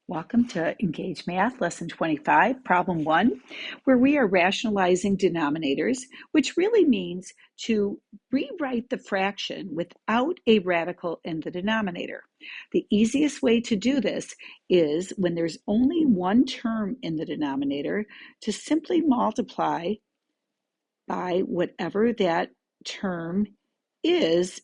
Welcome to Engage Math, Lesson 25, Problem 1, where we are rationalizing denominators, which really means to rewrite the fraction without a radical in the denominator. The easiest way to do this is when there's only one term in the denominator to simply multiply by whatever that term is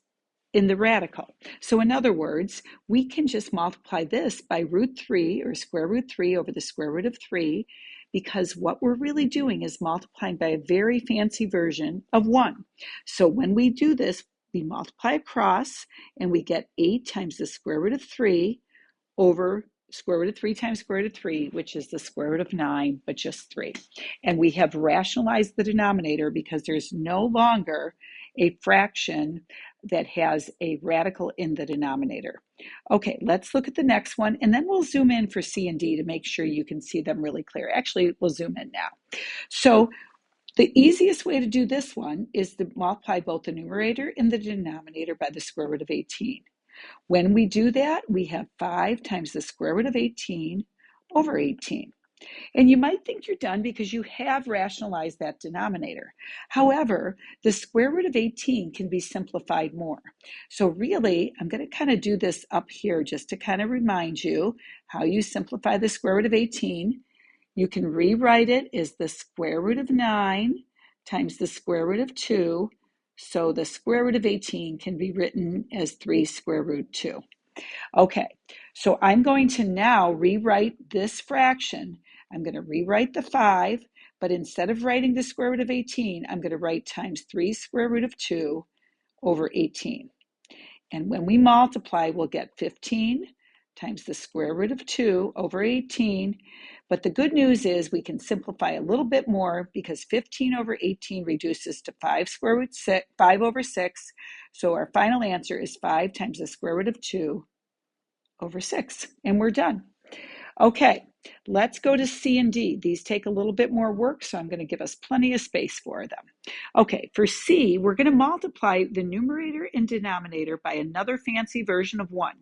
in the radical. So in other words, we can just multiply this by root 3 or square root 3 over the square root of 3 because what we're really doing is multiplying by a very fancy version of 1. So when we do this, we multiply across and we get 8 times the square root of 3 over square root of 3 times square root of 3, which is the square root of 9, but just 3. And we have rationalized the denominator because there's no longer a fraction that has a radical in the denominator. Okay, let's look at the next one, and then we'll zoom in for C and D to make sure you can see them really clear. Actually, we'll zoom in now. So the easiest way to do this one is to multiply both the numerator and the denominator by the square root of 18. When we do that, we have 5 times the square root of 18 over 18. And you might think you're done because you have rationalized that denominator. However, the square root of 18 can be simplified more. So really, I'm going to kind of do this up here just to kind of remind you how you simplify the square root of 18. You can rewrite it as the square root of 9 times the square root of 2. So the square root of 18 can be written as 3 square root 2. Okay, so I'm going to now rewrite this fraction. I'm going to rewrite the 5, but instead of writing the square root of 18, I'm going to write times 3 square root of 2 over 18. And when we multiply, we'll get 15 times the square root of 2 over 18. But the good news is we can simplify a little bit more because 15 over 18 reduces to 5 square root 6, 5 over 6. So our final answer is 5 times the square root of 2 over 6, and we're done. Okay, let's go to C and D. These take a little bit more work, so I'm going to give us plenty of space for them. Okay, for C, we're going to multiply the numerator and denominator by another fancy version of 1.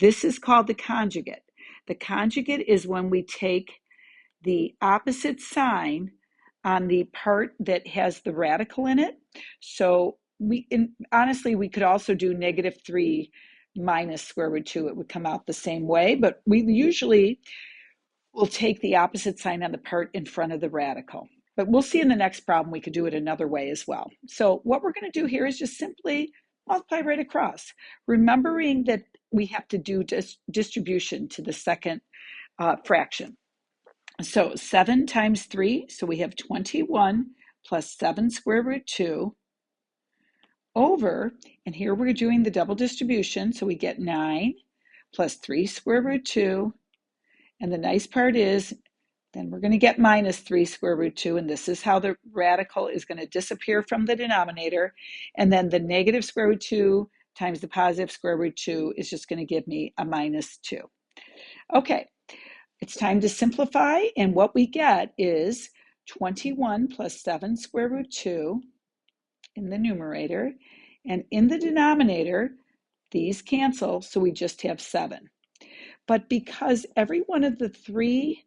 This is called the conjugate. The conjugate is when we take the opposite sign on the part that has the radical in it. So honestly, we could also do negative 3 minus square root 2. It would come out the same way, but we usually will take the opposite sign on the part in front of the radical. But we'll see in the next problem we could do it another way as well. So what we're going to do here is just simply multiply right across, remembering that we have to do distribution to the second fraction. So 7 times 3, so we have 21 plus 7 square root 2 over, and here we're doing the double distribution, so we get 9 plus 3 square root 2, and the nice part is then we're going to get minus 3 square root 2, and this is how the radical is going to disappear from the denominator, and then the negative square root 2 times the positive square root 2 is just going to give me a minus 2. Okay, it's time to simplify, and what we get is 21 plus 7 square root 2 in the numerator, and in the denominator, these cancel, so we just have 7. But because every one of the 3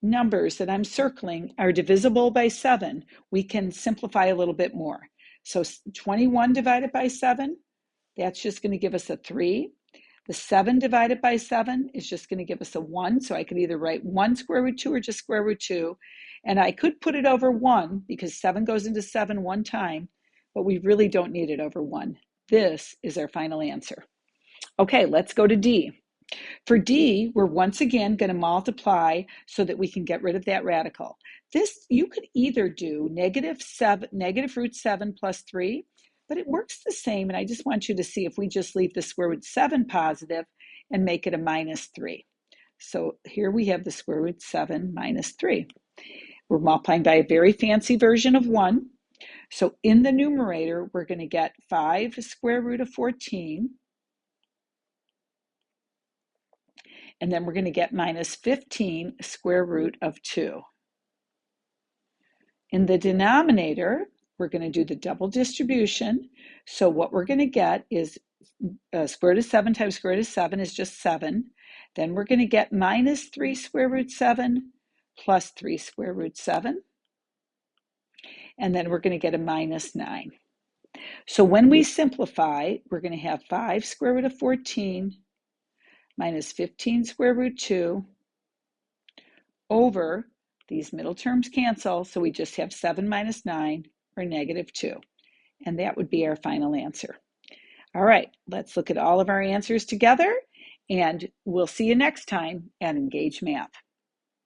numbers that I'm circling are divisible by 7, we can simplify a little bit more. So 21 divided by 7, that's just going to give us a 3. The 7 divided by 7 is just going to give us a 1, so I could either write 1 square root 2 or just square root 2, and I could put it over 1 because 7 goes into 7 one time, but we really don't need it over 1. This is our final answer. Okay, let's go to D. For D, we're once again going to multiply so that we can get rid of that radical. This, you could either do negative root 7 plus 3, but it works the same, and I just want you to see if we just leave the square root 7 positive and make it a minus 3. So here we have the square root 7 minus 3. We're multiplying by a very fancy version of 1. So in the numerator, we're going to get 5 square root of 14, and then we're going to get minus 15 square root of 2. In the denominator, we're going to do the double distribution. So what we're going to get is square root of 7 times square root of 7 is just 7. Then we're going to get minus 3 square root 7 plus 3 square root 7. And then we're going to get a minus 9. So when we simplify, we're going to have 5 square root of 14 minus 15 square root 2 over, these middle terms cancel, so we just have 7 minus 9, or negative 2. And that would be our final answer. All right, let's look at all of our answers together, and we'll see you next time at Engage Math.